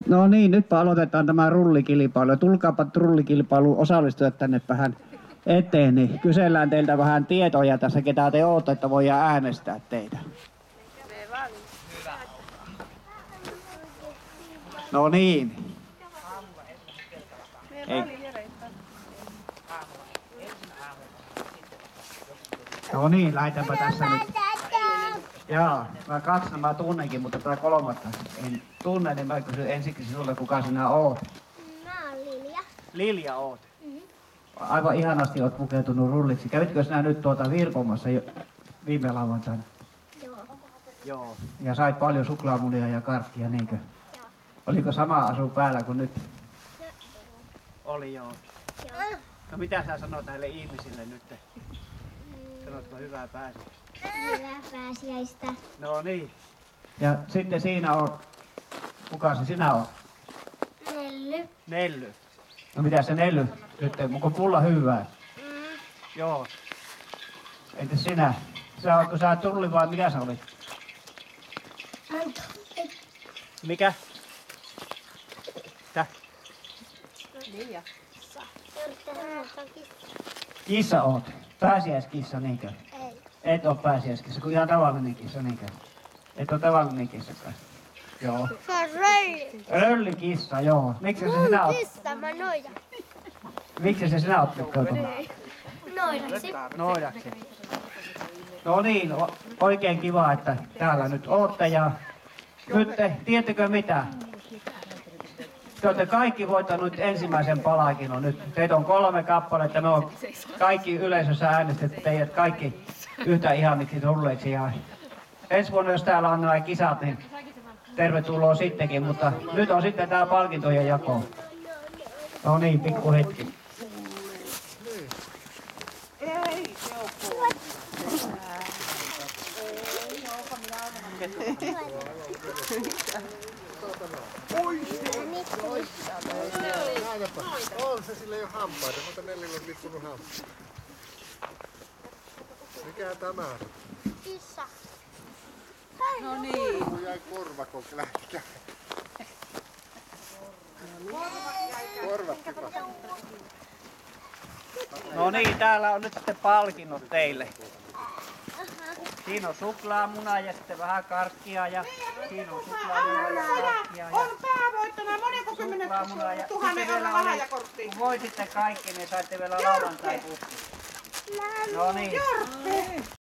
No niin, nytpä aloitetaan tämä rullikilpailu. Tulkaapa rullikilpailuun osallistujat tänne vähän eteen, niin kysellään teiltä vähän tietoja tässä, ketä te ootte, että voidaan äänestää teitä. No niin. No niin, lähdetäänpä tässä nyt. Jaa, mä tunnenkin, mutta tämä kolmatta en tunne, niin mä kysyn ensiksi sinulle, kuka sinä oot. Mä oon Lilja. Lilja oot. Aivan ihanasti oot pukeutunut rulliksi. Kävitkö sinä nyt virpomassa viime lauantaina? Joo. Joo. Ja sait paljon suklaamunia ja karkkia, niinkö? Joo. Oliko sama asu päällä kuin nyt? Joo. Oli joo. Joo. No mitä sä sanot näille ihmisille nyt? Sanotko hyvää pääsiäistä? Hyvää pääsiäistä. No niin. Ja sitten siinä on, kuka se sinä oot? Nelly. Nelly. No mitä se Nelly nyt, onko pulla hyvää? Joo. Entäs sinä? Oletko sä tulli vai mikä sä olit? Mikä? Täh? Lilja. Kissa oot. Pääsiäiskissa niinkö? Ei. Et oo pääsiäiskissa, kun ihan tavallinen kissa niinkö? Et oo tavallinen kissakaan. Joo. Se on rölli. Röllikissa, joo. Miksi se sinä oot? Kissa, mä noida. Miksi se sinä oot pukeutunut? Noidaksi. Noidaksi. No niin, oikein kiva, että täällä nyt ootte ja nyt tiedättekö mitä? Te olette kaikki voittanut ensimmäisen palkinnon nyt. Teitä on 3 kappaletta, me on kaikki yleisössä äänestetty teidät kaikki yhtä ihaniksi rulleiksi. Ja ensi vuonna, jos täällä on nämä kisat, niin tervetuloa sittenkin, mutta nyt on sitten tää palkintojen jako. No niin, pikku hetki. On se sillä jo hampaita, mutta Nellillä on lippunut hampaita. Mikä tämä on? Kissa. No niin. Kun jäi korvakokki lähtikään. Korvat tipahti. No niin, täällä on nyt sitten palkinnot teille. Siinä on suklaamuna ja sitten vähän karkkia ja siinä on suklaamuna ja karkkia. On päävoittona monenko 10 000 € lahjakortti. Kun voititte kaikki, niin saitte vielä lauantai-pussi. No niin. Jorppi.